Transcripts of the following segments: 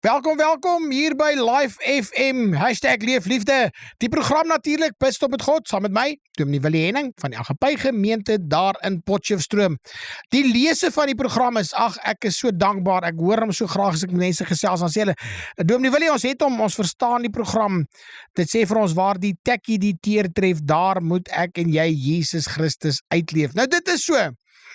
Welkom hier by Live FM, #leefliefde. Die program natuurlik, Bid tot met God, saam met my, Dominee Willie Henning, van die Agape gemeente daar in Potchefstroom. Die lese van die program is, ek is so dankbaar, ek hoor hom so graag as ek met mense gesels, dan sê hulle, Dominee Willie, ons verstaan die program, dit sê vir ons waar die tekkie die teer tref, daar moet ek en jy Jesus Christus uitleef. Nou dit is so.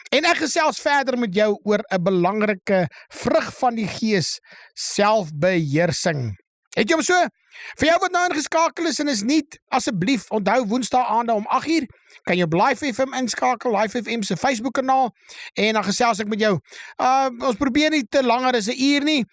En ek gesels verder met jou oor 'n belangrike vrug van die Gees, selfbeheersing. Het jy hom so? Vir jou wat nou ingeskakel is en is nuut, asseblief onthou Woensdae aande om 8uur, kan jy op Live FM inskakel, Live FM se Facebook kanaal, en dan gesels ek met jou. Ons probeer nie te langer as 'n uur nie,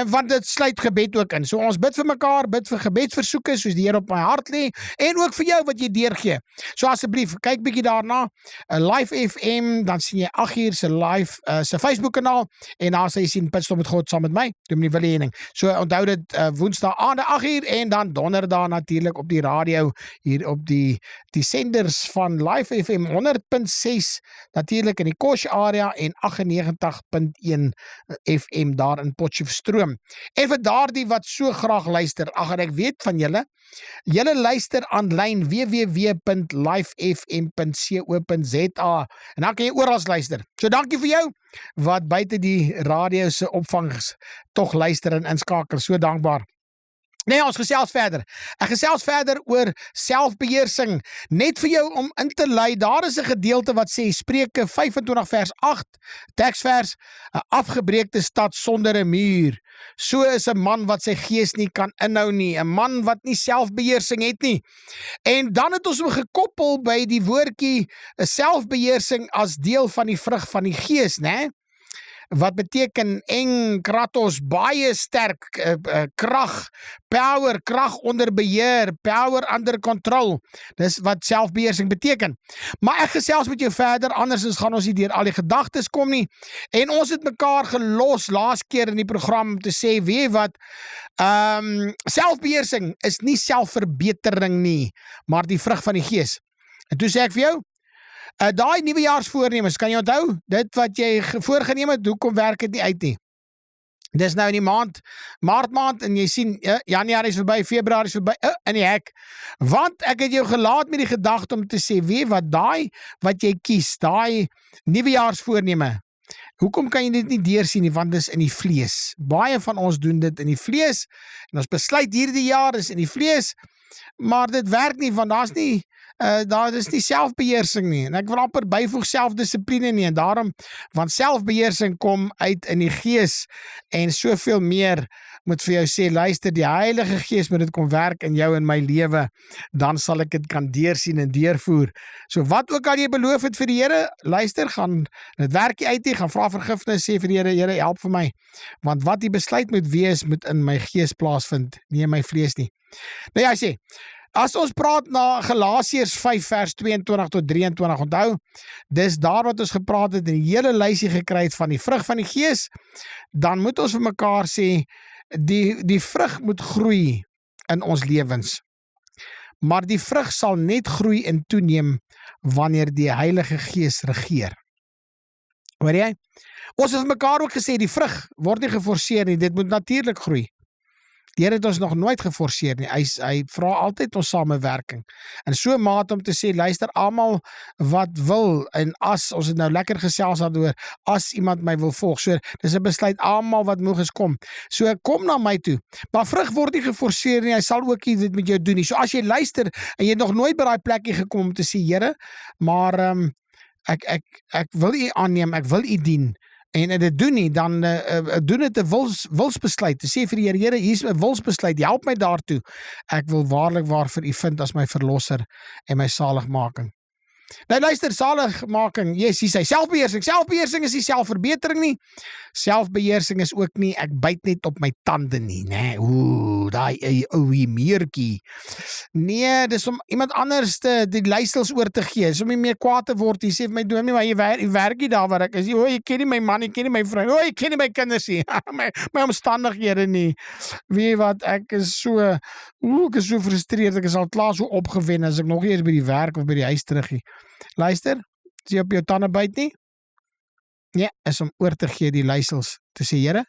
want dit sluit gebed ook in. So ons bid vir mekaar, bid vir gebedsversoeke, soos die Here op my hart lê, en ook vir jou wat jy deurgee. So asseblief, kyk bietjie daarna, Live FM, dan sien jy 8uur se live, se Facebook kanaal, en dan sal jy sien Bid tot met God saam met my, Dominee Willie Henning. So onthou dit, Woensdae aande 8uur, en dan donderdag natuurlik op die radio, hier op die senders van Live FM 100.6, natuurlik in die Kosh area, en 98.1 FM daar in Potchefstroom. En vir daardie wat so graag luister, en ek weet van julle luister aanlyn www.livefm.co.za, en dan kan jy oral luister. So dankie vir jou wat buite die radio se opvangs tog luister en inskakel, so dankbaar. Nee, ons gesels verder. Ek gesels verder oor selfbeheersing, net vir jou om in te lei. Daar is 'n gedeelte wat sê, Spreuke 25 vers 8, teksvers, 'n afgebreekte stad sonder 'n muur. So is 'n man wat sy gees nie kan inhou nie, 'n man wat nie selfbeheersing het nie. En dan het ons hom gekoppel by die woordjie selfbeheersing as deel van die vrug van die gees, né? Wat beteken kratos, baie sterk, krag, power, krag onder beheer, power under control. Dis wat selfbeheersing beteken. Maar ek gesels met jou verder, anders gaan ons nie deur al die gedagtes kom nie. En ons het mekaar gelos laas keer in die program om te sê, weet wat, selfbeheersing is nie selfverbetering nie, maar die vrug van die Gees. En toe sê ek vir jou, daai nuwejaarsvoornemens, kan jy onthou? Dit wat jy voorgeneem het, hoekom werk dit nie uit nie? Dis nou in die Maart maand, en jy sien, Januarie is verby, Februarie is verby, in die hek. Want ek het jou gelaat met die gedagte om te sê, weet wat, daai wat jy kies, daai nuwejaarsvoorneme, hoekom kan jy dit nie deursien nie, want dis in die vlees. Baie van ons doen dit in die vlees, en ons besluit hierdie jaar is in die vlees, maar dit werk nie, want daar is nie selfbeheersing nie, en ek wil amper byvoeg selfdissipline nie, en daarom, want selfbeheersing kom uit in die Gees, en soveel meer moet vir jou sê, luister, die Heilige Gees moet dit kom werk in jou en my lewe, dan sal ek dit kan deursien en deurvoer. So wat ook al jy beloof het vir die Here, luister, gaan dit werk jy uit nie, gaan vra vergifnis, sê vir die Here, Here, help vir my, want wat die besluit moet wees, moet in my gees plaasvind, nie in my vlees nie. Nou ja, sê, as ons praat na Galasiërs 5 vers 22 tot 23, onthou, dis daar wat ons gepraat het, en die hele lysie gekry het van die vrug van die Gees, dan moet ons vir mekaar sê, die vrug moet groei in ons lewens, maar die vrug sal net groei en toeneem, wanneer die Heilige Gees regeer. Hoor jy? Ons het vir mekaar ook gesê, die vrug word nie geforseer nie, dit moet natuurlik groei. Die Here het ons nog nooit geforseer nie, hy vra altyd ons samewerking, en so maat om te sê, luister, almal wat wil, en as, ons het nou lekker gesels daaroor, as iemand my wil volg, so, dis 'n besluit, almal wat moeg is kom, so kom na my toe, maar vrug word nie geforseer nie, hy sal ook nie dit met jou doen nie, so as jy luister, en jy het nog nooit by daai plekkie gekom om te sê, Here, maar, ek wil u aanneem, ek wil u dien, en dit doen nie, dan doen dit 'n wilsbesluit, te sê vir die Here, Here, hier is 'n wilsbesluit, help my daartoe, ek wil waarlik waar vir u vind as my verlosser en my saligmaking. Nou luister, saligmaking, yes, hier sê selfbeheersing is nie selfverbetering nie, selfbeheersing is ook nie, ek byt net op my tande nie, né, daai ouwe meertjie, nee, dis om iemand anders die leisels oor te gee, is om nie meer kwaad te word, jy sê vir my, Dominee, maar jy werk nie daar waar ek is, jy ken nie my man, jy ken nie my vrou, jy ken nie my kinders nie, my omstandighede nie, weet wat, ek is so frustreerd, ek is al klaar so opgewen, as ek nog eers by die werk of by die huis terug nie. Luister, as jy op jou tande byt nie, nee, is om oor te gee die leisels, te sê, Here,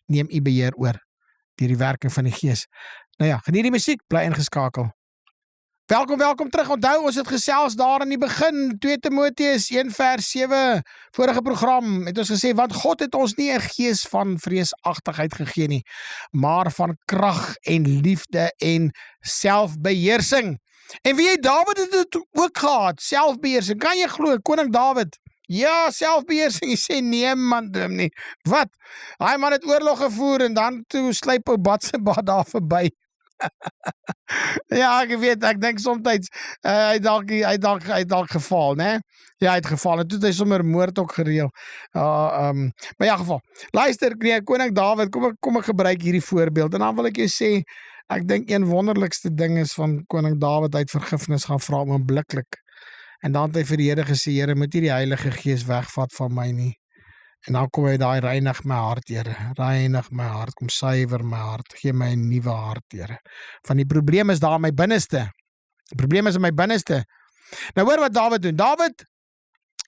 neem u beheer oor. deur die werking van die Gees. Nou ja, geniet die musiek, bly ingeskakel. Welkom terug. Onthou, ons het gesels daar in die begin, 2 Timoteus 1:7, vorige program, het ons gesê, want God het ons nie 'n gees van vreesagtigheid gegee nie, maar van krag en liefde en selfbeheersing. En wie het Dawid het dit ook gehad, selfbeheersing, kan jy glo, koning Dawid, ja, selfbeheersing, jy sê nee man, nie, wat, hy man het oorlog gevoer, en dan toe sluip ou Batsheba daar verby. Ja, ek weet, ek dink somtyds, hy dalk geval, né? Ja, hy het geval, en toe het hy sommer moord ook gereël. Maar in ja geval, luister, koning Dawid, kom ek gebruik hierdie voorbeeld, en dan wil ek jou sê, ek dink een wonderlikste ding is van koning Dawid, hy het vergifnis gaan vra oombliklik, en dan het hy vir die Here gesê, Here, moet nie die Heilige Gees wegvat van my nie. En dan kom hy daai, reinig my hart, Here, reinig my hart, kom suiwer my hart, gee my 'n nuwe hart, Here. Van die probleem is daar in my binneste. Die probleem is in my binneste. Nou hoor wat Dawid doen. Dawid,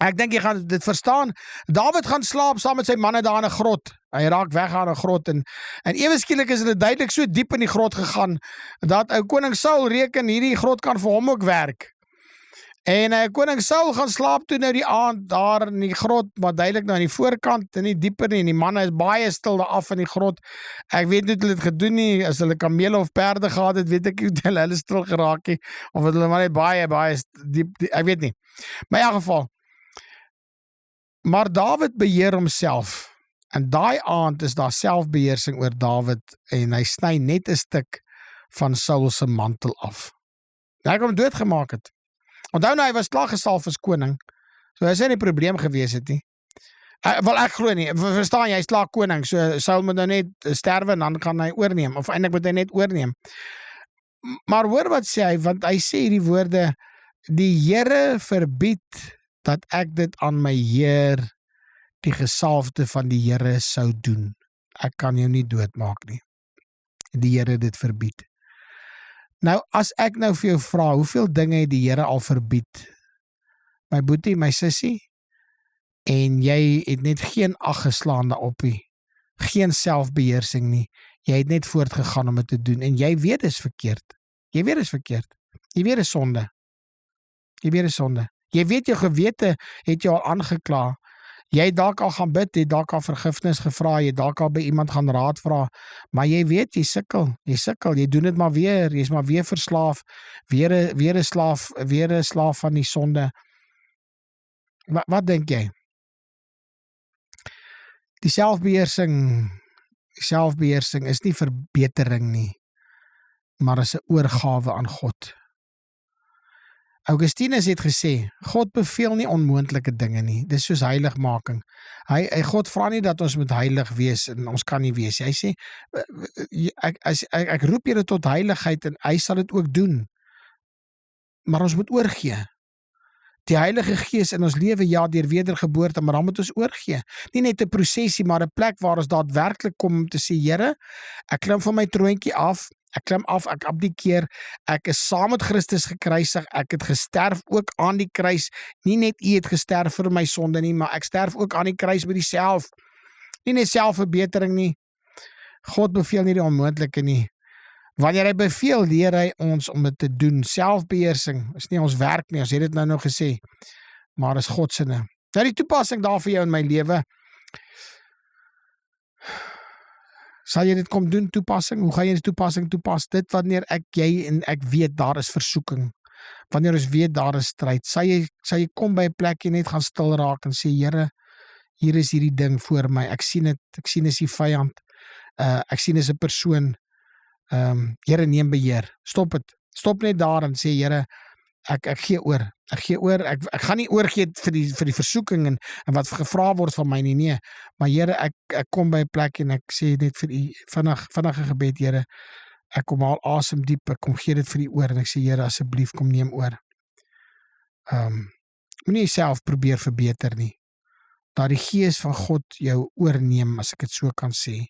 ek dink jy gaan dit verstaan, Dawid gaan slaap saam met sy manne daar in 'n grot. Hy raak weg aan 'n grot, en ewe skielik is hulle duidelik so diep in die grot gegaan, dat ou koning Saul reken, hierdie grot kan vir hom ook werk. En koning Saul gaan slaap toe nou die aand daar in die grot, maar duidelik nou aan die voorkant en nie dieper nie, en die manne is baie stil daar af in die grot. Ek weet nie hoe hulle dit gedoen nie, as hulle kamele of perde gehad het, weet ek nie hoe hulle stil geraak nie, of hulle maar net baie diep, ek weet nie. Maar in elk geval, maar Dawid beheer homself, en daai aand is daar selfbeheersing oor Dawid, en hy sny net 'n stuk van Saul se mantel af. Hy het hom doodgemaak het. Onthou nou, hy was klaar gesalf as koning, so hy is nie probleem gewees het nie. Wel, ek glo nie, verstaan jy, hy is klaar koning, so Saul moet nou net sterwe, en dan kan hy oorneem, of eintlik moet hy net oorneem. Maar hoor wat sê hy, want hy sê die woorde, die Here verbied dat ek dit aan my Heer, die gesalfde van die Here sou doen. Ek kan jou nie doodmaak nie. Die Here dit verbied. Nou, as ek nou vir jou vra, hoeveel dinge het die Here al verbied? My boetie, my sussie, en jy het net geen ag geslaan daarop nie, geen selfbeheersing nie, jy het net voortgegaan om dit te doen, en jy weet is verkeerd, jy weet is verkeerd, jy weet is sonde, jy weet is sonde, jy weet jou gewete het jou al aangekla, jy het dalk al gaan bid, jy het dalk al vergifnis gevra, jy het dalk al by iemand gaan raad vra, maar jy weet, jy sukkel, jy doen dit maar weer, jy is maar weer verslaaf, weer 'n slaaf van die sonde. Wat dink jy? Die selfbeheersing is nie verbetering nie, maar is 'n oorgawe aan God. Augustinus het gesê, God beveel nie onmoontlike dinge nie, dis soos heiligmaking. God vra nie dat ons moet heilig wees, en ons kan nie wees. Hy sê, ek roep julle tot heiligheid, en hy sal dit ook doen, maar ons moet oorgee. Die Heilige Gees in ons lewe, ja, deur wedergeboorte, maar dan moet ons oorgee. Nie net 'n prosesie, maar 'n plek waar ons daadwerklik kom om te sê, Here, ek klim van my troontjie af, ek klim af, ek abdikeer, ek is saam met Christus gekruisig, ek het gesterf ook aan die kruis, nie net U het gesterf vir my sonde nie, maar ek sterf ook aan die kruis met dieself, nie net selfverbetering nie, God beveel nie die onmoontlike nie, wanneer hy beveel, leer hy ons om dit te doen, selfbeheersing, is nie ons werk nie, ons het dit nou gesê, maar is God se. Nou die toepassing daar vir jou in my lewe, sal jy dit kom doen, toepassing? Hoe gaan jy die toepassing toepas? Dit wanneer jy en ek weet, daar is versoeking. Wanneer ons weet, daar is stryd. Sal jy kom by 'n plek en net gaan stil raak en sê, Here, hier is hierdie ding voor my. Ek sien dit, ek sien is die vyand. Ek sien is 'n persoon. Here, neem beheer. Stop dit. Stop net daar en sê, Here, ek gee oor. Ek gaan nie oorgee vir die versoeking en wat gevra word van my nie, nee. Maar Here, ek kom by 'n plek en ek sê net vir U vinnige gebed, Here, ek kom haal asem diep, ek kom gee dit vir U oor en ek sê, Here, asseblief kom neem oor. Moenie jouself probeer verbeter nie. Dat die Gees van God jou oorneem, as ek dit so kan sê.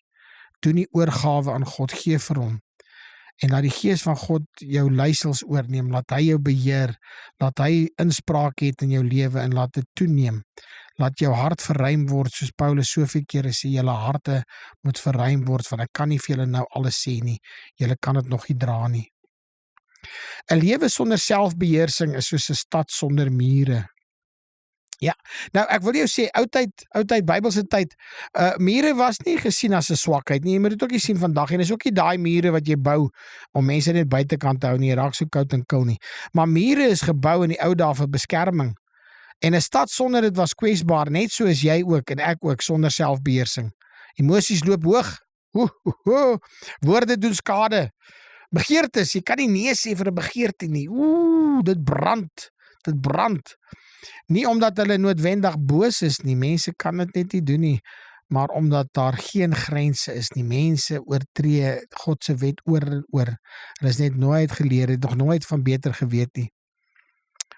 Doen die oorgawe aan God, gee vir hom. En laat die Gees van God jou leiersels oorneem, laat hy jou beheer, laat hy inspraak het in jou lewe en laat dit toeneem. Laat jou hart verruim word, soos Paulus soveel kere sê, julle harte moet verruim word, want ek kan nie vir julle nou alles sê nie, julle kan dit nog nie dra nie. 'n Lewe sonder selfbeheersing is soos 'n stad sonder mure. Ja, nou ek wil jou sê, oudtyd, Bybelse tyd, mure was nie gesien as 'n swakheid nie, jy moet dit ook nie sien vandag, en dis ook nie daai mure wat jy bou, om mense net buitekant te hou nie, raak so koud en kil nie, maar mure is gebou in die ou dae vir beskerming, en 'n stad sonder dit was kwesbaar, net soos jy ook, en ek ook, sonder selfbeheersing. Emosies loop hoog, woorde doen skade, begeertes, jy kan nie nee sê vir 'n begeerte nie, dit brand, nie omdat hulle noodwendig boos is nie, mense kan dit net nie doen nie, maar omdat daar geen grense is nie, mense oortree God se wet oor en oor, hulle is net nooit geleer, het nog nooit van beter geweet nie.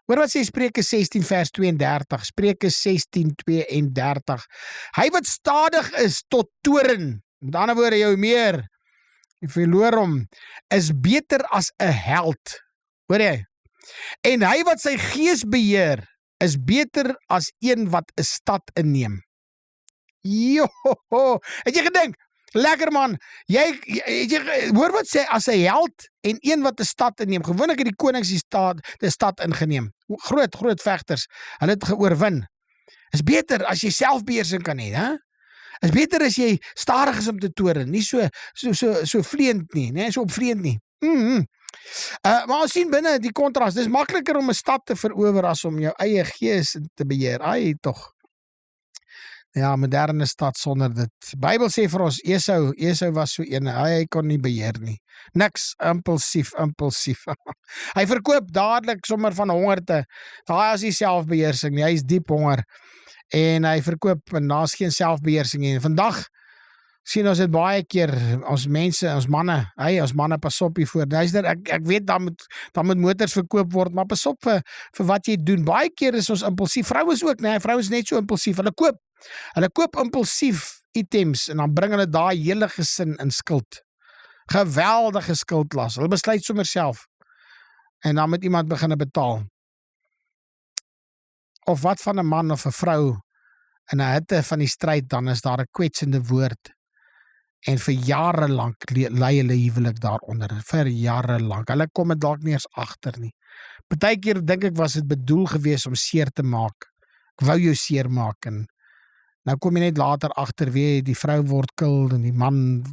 Hoor wat sê Spreuke 16 vers 32, Spreuke 16:32, hy wat stadig is tot toorn, met ander woorde jou meer, jy verloor hom, is beter as 'n held, hoor jy, en hy wat sy gees beheer, is beter as een wat 'n stad inneem. Joho, het jy gedink, lekker man, hoor wat sê, as 'n held en een wat 'n stad inneem, gewoonlik het die konings die stad ingeneem, groot vegters, hulle het geoorwin, is beter as jy selfbeheersing kan hê, hè? Is beter as jy stadig is om te toorn, nie so vleend nie, nee, so opvleend nie. Maar ons sien binne die kontras, dis makliker om 'n stad te verower as om jou eie gees te beheer. Ai tog. Ja, moderne stad sonder dit. Bybel sê vir ons, Esau was so een, hy kon nie beheer nie. Niks, impulsief. Hy verkoop dadelik sommer van hongerte. Daai is nie selfbeheersing nie, hy is diep honger. En hy verkoop, en daar's geen selfbeheersing nie. En vandag sien ons dit baie keer, ons mense, ons manne pas op hiervoor. Ek weet, daar moet motors verkoop word, maar pas op vir wat jy doen. Baie keer is ons impulsief, vrouens ook, nee, vrouens net so impulsief, hulle koop impulsief items, en dan bring hulle daai hele gesin in skuld. Geweldige skuldlas, hulle besluit sommer self, en dan moet iemand begin betaal. Of wat van 'n man of 'n vrou, in 'n hitte van die stryd, dan is daar 'n kwetsende woord, en vir jare lank lei hulle huwelik daaronder, vir jare lank, hulle kom dit dalk nie eens agter nie. Partykeer dink ek was dit bedoel gewees om seer te maak, ek wou jou seer maak, en nou kom jy net later agter, weer die vrou word kil, en die man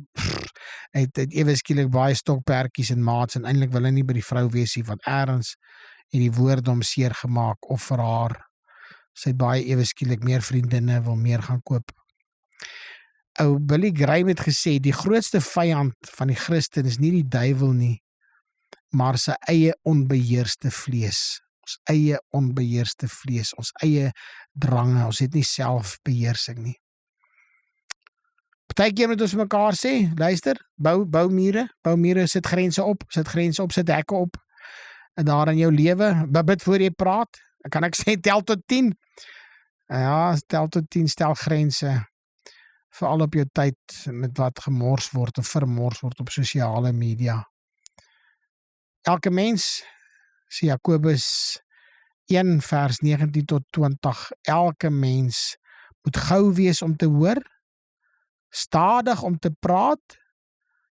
het ewe skielik baie stokpertjies en maats, en eintlik wil hy nie by die vrou wees nie, want ergens het die woorde hom seer gemaak, of vir haar, sy baie ewe skielik meer vriendinne wil meer gaan koop. Ou Billy Graham het gesê, die grootste vyand van die Christen is nie die duiwel nie, maar sy eie onbeheerste vlees. Ons eie onbeheerste vlees, ons eie drange, ons het nie selfbeheersing nie. Partykeer moet ons mekaar sê, luister, bou mure, sit grense op, sit hekke op, en daar in jou lewe, bid voor jy praat, kan ek sê, tel tot 10, ja, tel tot 10, stel grense, veral op jou tyd, met wat gemors word, of vermors word op sosiale media. Elke mens, sê Jakobus 1 vers 19 tot 20, elke mens moet gou wees om te hoor, stadig om te praat,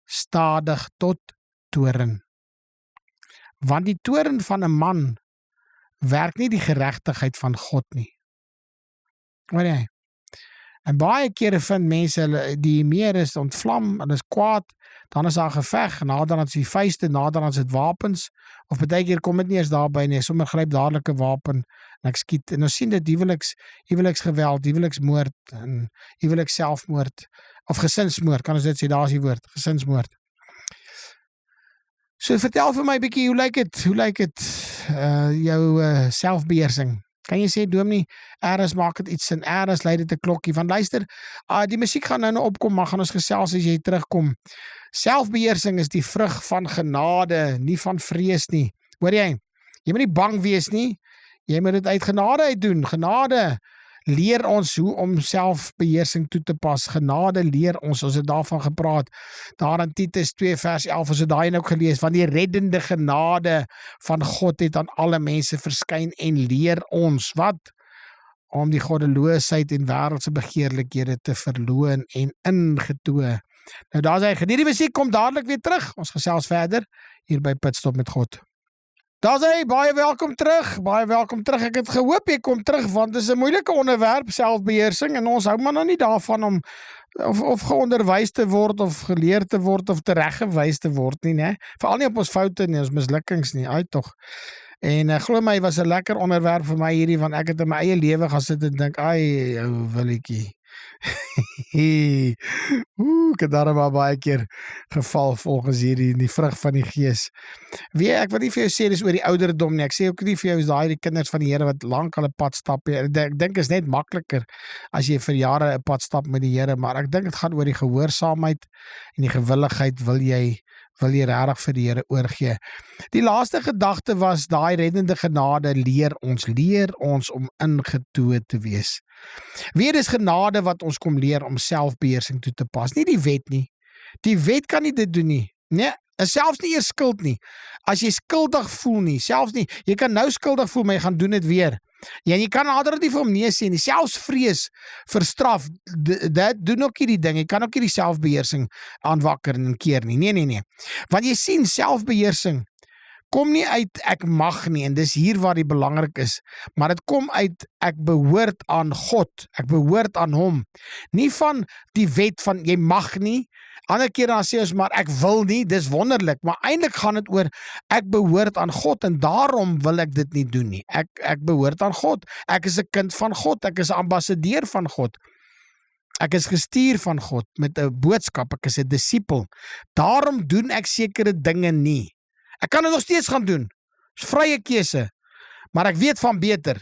stadig tot toorn. Want die toorn van 'n man werk nie die geregtigheid van God nie. Hoor jy? En baie kere vind mense, die meer is ontvlam, en is kwaad, dan is daar geveg, nader as die vuiste, nader as dit wapens, of baie keer kom dit nie eens daarby nie, sommer gryp dadelik 'n wapen, en ek skiet, en ons sien dit huweliksgeweld, huweliksmoord, en huweliksselfmoord, of gesinsmoord, kan ons dit sê, daar is die woord, gesinsmoord. So vertel vir my 'n bietjie, hoe lyk dit, jou selfbeheersing? Kan jy sê, Dominee, eers maak dit iets sin, eers lei dit 'n klokkie, van luister, die musiek gaan nou opkom, maar gaan ons gesels as jy terugkom. Selfbeheersing is die vrug van genade, nie van vrees nie. Hoor jy? Jy moet nie bang wees nie, jy moet dit uit genade uit doen, genade, leer ons hoe om selfbeheersing toe te pas. Genade leer ons het daarvan gepraat. Daar in Titus 2 vers 11, ons het daai ook gelees, van die reddende genade van God het aan alle mense verskyn en leer ons, wat? Om die goddeloosheid en wêreldse begeerlikhede te verloon en ingetoe. Nou daar is hy, geniet die musiek, kom dadelik weer terug. Ons gesels verder hier by Pitstop met God. Daar is hy, baie welkom terug. Ek het gehoop jy kom terug, want dit is 'n moeilike onderwerp, selfbeheersing, en ons hou maar nou nie daarvan om of geonderwys te word, of geleer te word, of tereggewys te word nie, né? Veral nie op ons foute nie, ons mislukkings nie, uit tog. En glo my, was 'n lekker onderwerp vir my hierdie, want ek het in my eie lewe gaan sit en dink, ai, ou willetjie. Ek het daar maar baie keer geval volgens hierdie, die vrug van die Gees. Ek wil nie vir jou sê dis oor die ouderdom nie, ek sê ook nie vir jou is daai die kinders van die Here wat lank al 'n pad stap. Ek dink is net makliker as jy vir jare 'n pad stap met die Here, maar ek dink dit gaan oor die gehoorsaamheid en die gewilligheid, wil jy regtig vir die Here oorgee. Die laaste gedagte was, daai reddende genade leer ons om ingetoe te wees. Weer is genade wat ons kom leer om selfbeheersing toe te pas, nie die wet nie. Die wet kan nie dit doen nie. Nee, selfs nie eers skuld nie. As jy skuldig voel nie, selfs nie, jy kan nou skuldig voel, maar jy gaan doen dit weer. Ja, jy kan altyd nie vir hom nee sê nie, selfs vrees vir straf, dit doen ook hierdie ding, jy kan ook hierdie selfbeheersing aanwakker en keer nie, nee. Want jy sien, selfbeheersing kom nie uit ek mag nie, en dis hier waar die belangrik is, maar dit kom uit ek behoort aan God, ek behoort aan hom, nie van die wet van jy mag nie. Ander keer dan sê ons maar ek wil nie, dis wonderlik, maar eintlik gaan dit oor ek behoort aan God en daarom wil ek dit nie doen nie. Ek behoort aan God, ek is 'n kind van God, ek is 'n ambassadeur van God. Ek is gestuur van God met 'n boodskap, ek is 'n disipel. Daarom doen ek sekere dinge nie. Ek kan dit nog steeds gaan doen. Dis vrye keuse, maar ek weet van beter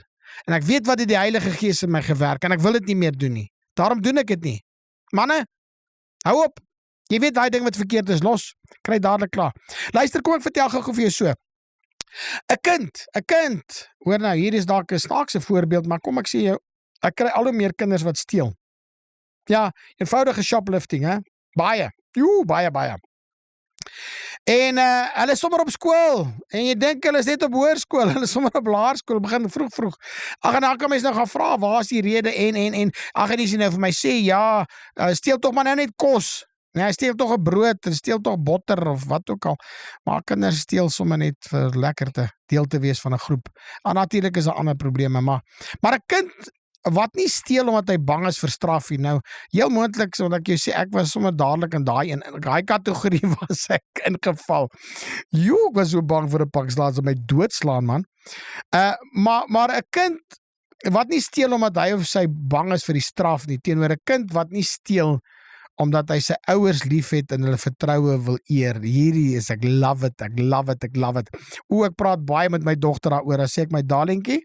en ek weet wat die Heilige Gees in my gewerk en ek wil dit nie meer doen nie. Daarom doen ek dit nie. Manne, hou op. Jy weet daai ding wat verkeerd is, los. Kry dadelik klaar. Luister, kom ek vertel gou vir jou so. 'n kind. Hoor nou, hier is dalk 'n snaakse voorbeeld, maar kom ek sê jou, ek kry al hoe meer kinders wat steel. Ja, eenvoudige shoplifting, hè? Baie. Baie. En hulle is sommer op skool, en jy dink hulle is net op hoërskool, hulle is sommer op laerskool, begin vroeg. Ag, en dan kan mens nou gaan vra, waar is die rede, en ag, en die sien nou vir my sê, ja, steel tog maar nou net kos. Nee, steel tog 'n brood, en steel tog botter, of wat ook al. Maar kinders steel sommer net vir lekker deel te wees van 'n groep. En natuurlik is daar ander probleme, maar 'n kind wat nie steel omdat hy bang is vir straf nie. Nou, heel moontlik, soos ek jou sê, ek was sommer dadelik in daai kategorie was ek ingeval. Ek was so bang vir 'n pak slaas om my doodslaan, man. Maar 'n kind wat nie steel omdat hy of sy bang is vir die straf nie, teenoor 'n kind wat nie steel omdat hy sy ouers liefhet en hulle vertroue wil eer. Hierdie is, ek love it. Ek praat baie met my dogter daaroor, dan sê ek, my darlingkie,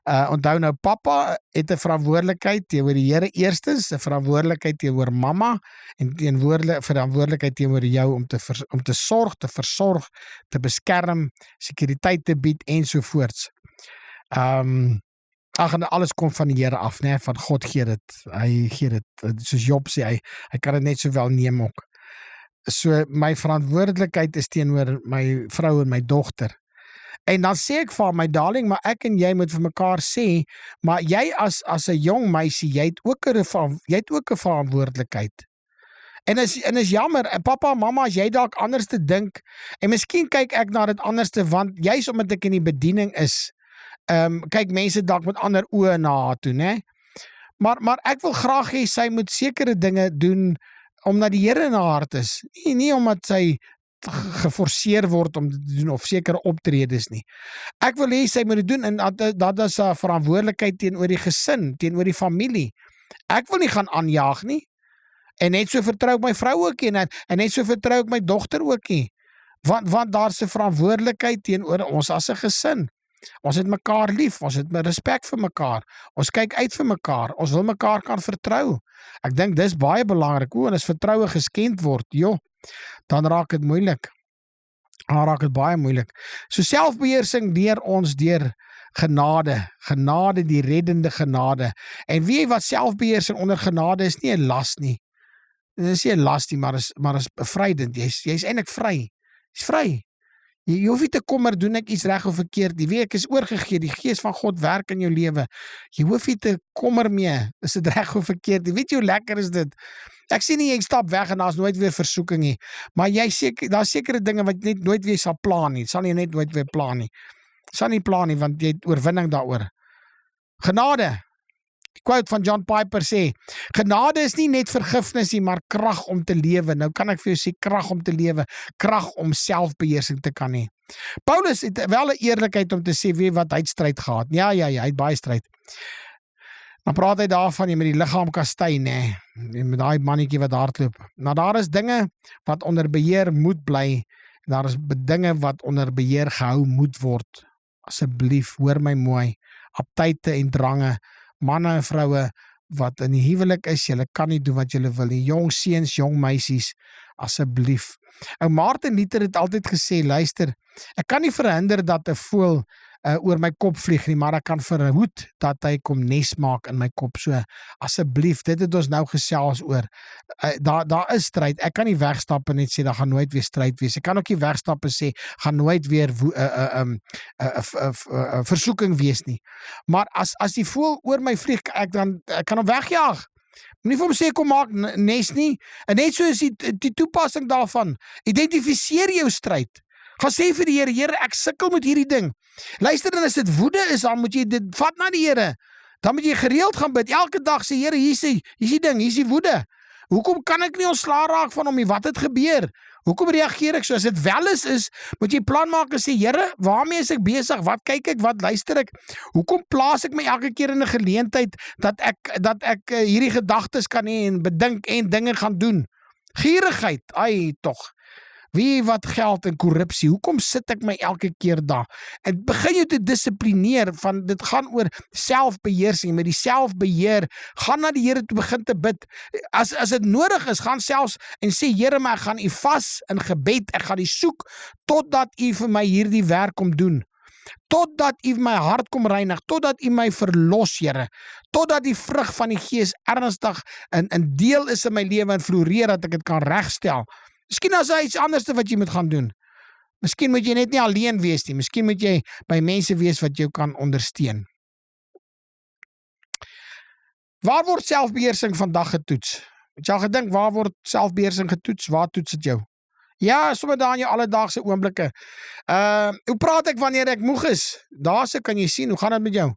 onthou nou, papa het 'n verantwoordelikheid teenoor die Here eerstens, 'n verantwoordelikheid teenoor mamma, en verantwoordelikheid teenoor jou om te sorg, te versorg, te beskerm, sekuriteit te bied, ensovoorts. En alles kom van die Here af, né? Van God gee dit. Hy gee dit, soos Job sê, hy kan dit net sowel neem ook. So my verantwoordelikheid is teenoor my vrou en my dogter. En dan sê ek vir my darling, maar ek en jy moet vir mekaar sê, maar jy as 'n jong meisie, jy het ook 'n verantwoordelikheid. En is jammer, papa en mamma, as jy dalk anders te dink, en miskien kyk ek na dit anders te, want juis omdat ek in die bediening is, kyk mense dalk met ander oë na haar toe, né? Maar ek wil graag hê sy moet sekere dinge doen omdat die Here in haar hart is. Nie omdat sy geforseer word om te doen of sekere optredes nie. Ek wil hê sy moet dit doen, en dat is 'n verantwoordelikheid teenoor die gesin, teenoor die familie. Ek wil nie gaan aanjaag nie. En net so vertrou ek my vrou ook nie, en net so vertrou ek my dogter ook nie. Want daar's 'n verantwoordelikheid teenoor ons as 'n gesin. Ons het mekaar lief, ons het respek vir mekaar, ons kyk uit vir mekaar, ons wil mekaar kan vertrou. Ek dink dis baie belangrik, en as vertroue geskend word, dan raak dit moeilik. Dan raak dit baie moeilik. So selfbeheersing leer ons deur genade, die reddende genade. En weet jy wat selfbeheersing onder genade is nie 'n las nie. Dit is nie 'n las nie, maar is bevrydend. Jy's eintlik vry. Jy's vry. Jy hoef nie te kommer, doen ek iets reg of verkeerd nie. Weet ek is oorgegee, die Gees van God werk in jou lewe. Jy hoef nie te kommer mee, is dit reg of verkeerd nie. Weet jy hoe lekker is dit? Ek sê nie jy stap weg en daar's nooit weer versoeking nie, maar daar's sekere dinge wat net nooit weer sal plan nie. Sal jy net nooit weer plan nie. Sal nie plan nie, want jy het oorwinning daaroor. Genade. Die quote van John Piper sê, genade is nie net vergifnis nie, maar krag om te lewe. Nou kan ek vir jou sê, krag om te lewe, krag om selfbeheersing te kan hê. Paulus het wel 'n eerlikheid om te sê, weet wat, hy het stryd gehad. Ja, hy het baie stryd. Dan praat hy daarvan, jy met die liggaam kastei, nee, met daai mannetjie wat hardloop. Nou daar is dinge wat onder beheer moet bly, daar is dinge wat onder beheer gehou moet word. Asseblief, hoor my mooi, aptyte en drange, manne en vroue wat in die huwelik is, julle kan nie doen wat julle wil nie, jong seuns, jong meisies, asseblief. Ou Martin Luther het altyd gesê, luister, ek kan nie verhinder dat 'n voël oor my kop vlieg nie, maar ek kan verhoed dat hy kom nes maak in my kop. So, asseblief, dit het ons nou gesels oor. Daar is stryd. Ek kan nie wegstap en net sê, daar gaan nooit weer stryd wees. Ek kan ook nie wegstap en sê, gaan nooit weer versoeking wees nie. Maar as die voël oor my vlieg, ek kan hom wegjaag. Moenie vir hom sê, kom maak nes nie. En net so is die toepassing daarvan. Identifiseer jou stryd. Gaan sê vir die Here, Here, ek sukkel met hierdie ding. Luister, en as dit woede is, dan moet jy dit vat na die Here. Dan moet jy gereeld gaan bid. Elke dag sê, Here, hier is die ding, hier is die woede. Hoekom kan ek nie ontslae raak van hom nie? Wat het gebeur? Hoekom reageer ek so? As dit wel is, moet jy plan maak en sê, Here, waarmee is ek besig? Wat kyk ek? Wat luister ek? Hoekom plaas ek my elke keer in 'n geleentheid dat ek hierdie gedagtes kan hê en bedink en dinge gaan doen? Gierigheid, ai tog. Wie wat geld en korrupsie, hoekom sit ek my elke keer daar? En begin jou te dissiplineer, van dit gaan oor selfbeheersing, met die selfbeheer, gaan na die Here toe begin te bid. As dit nodig is, gaan selfs en sê, Here, maar ek gaan U vas in gebed, ek gaan U soek, totdat U vir my hierdie werk kom doen. Totdat U my hart kom reinig, totdat U my verlos, Here, totdat die vrug van die Gees ernstig in deel is in my lewe en floreer, dat ek dit kan regstel. Miskien is daar iets anders wat jy moet gaan doen. Miskien moet jy net nie alleen wees nie. Miskien moet jy by mense wees wat jou kan ondersteun. Waar word selfbeheersing vandag getoets? Het jy al gedink, waar word selfbeheersing getoets? Waar toets dit jou? Ja, sommer daar in jou alledaagse oomblikke. Hoe praat ek wanneer ek moeg is? Daarse kan jy sien, hoe gaan dit met jou?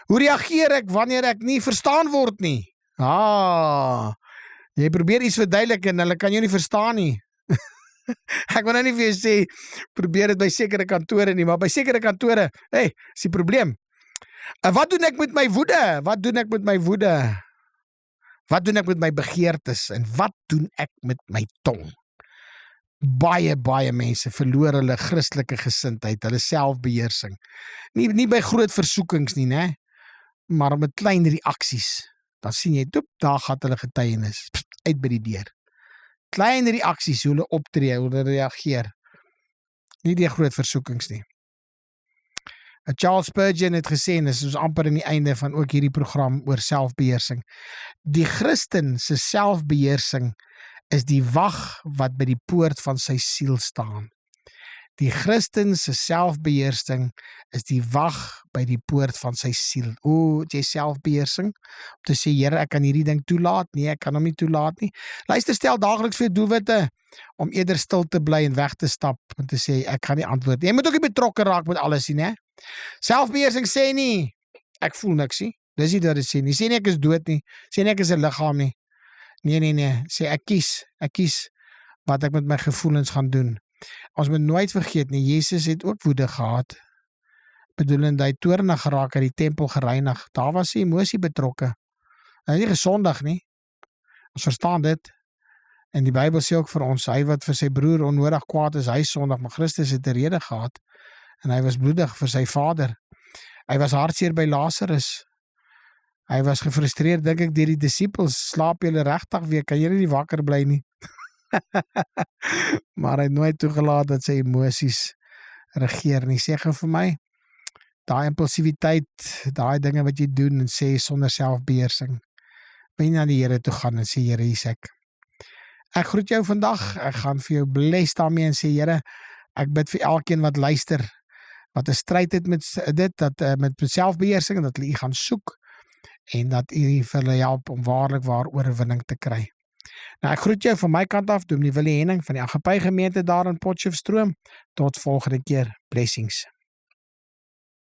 Hoe reageer ek wanneer ek nie verstaan word nie? Jy probeer iets verduidelik en hulle kan jou nie verstaan nie. Ek wil nou nie vir jou sê, probeer dit by sekere kantore nie, maar by sekere kantore, is die probleem. Wat doen ek met my woede? Wat doen ek met my woede? Wat doen ek met my begeertes? En wat doen ek met my tong? Baie mense verloor hulle Christelike gesindheid, hulle selfbeheersing. Nie by groot versoekings nie, né? Maar met klein reaksies. Dan sien jy, daar gaan hulle getuienis, uit by die deur. Klein reaksies, hoe hulle optree, hoe hulle reageer. Nie die groot versoekings nie. Charles Spurgeon het gesê, en dit is amper in die einde van ook hierdie program oor selfbeheersing. Die Christen se selfbeheersing is die wag wat by die poort van sy siel staan. Die Christen se selfbeheersing is die wag by die poort van sy siel. Het jy selfbeheersing? Om te sê, Here, ek kan hierdie ding toelaat? Nee, ek kan hom nie toelaat nie. Luister, stel daagliks vir doelwitte om eerder stil te bly en weg te stap en te sê, ek gaan nie antwoord. Jy moet ook nie betrokke raak met alles nie, né? Selfbeheersing sê nie, ek voel niks nie. Dis nie wat dit sê nie. Sê nie ek is dood nie. Sê nie ek is 'n liggaam nie. Nee. Sê ek kies wat ek met my gevoelens gaan doen. Ons moet nooit vergeet nie, Jesus het ook woede gehad. Bedoelend, hy toornig geraak, uit die tempel gereinig. Daar was sy emosie betrokke. Hy is nie gesondig nie. Ons verstaan dit. En die Bybel sê ook vir ons, hy wat vir sy broer onnodig kwaad is, hy is sondig, maar Christus het 'n rede gehad. En hy was bloedig vir sy vader. Hy was hartseer by Lazarus. Hy was gefrustreerd, dink ek, deur die disippels. Slaap julle regtig weer, kan julle nie wakker bly nie? Maar hy het nooit toegelaat dat sy emosies regeer nie. Sê gou vir my, daai impulsiwiteit, daai dinge wat jy doen en sê sonder selfbeheersing. Ben na die Here toe gaan en sê, Here, hier is ek groet jou vandag, ek gaan vir jou bless daarmee en sê, Here, ek bid vir elkeen wat luister, wat 'n stryd het met dit, dat met selfbeheersing, dat hulle u gaan soek, en dat u vir hulle help om waarlik waar oorwinning te kry. Nou, ek groet jou van my kant af, Dominee Willie Henning van die Agape Gemeente daar in Potchefstroom. Tot volgende keer. Blessings.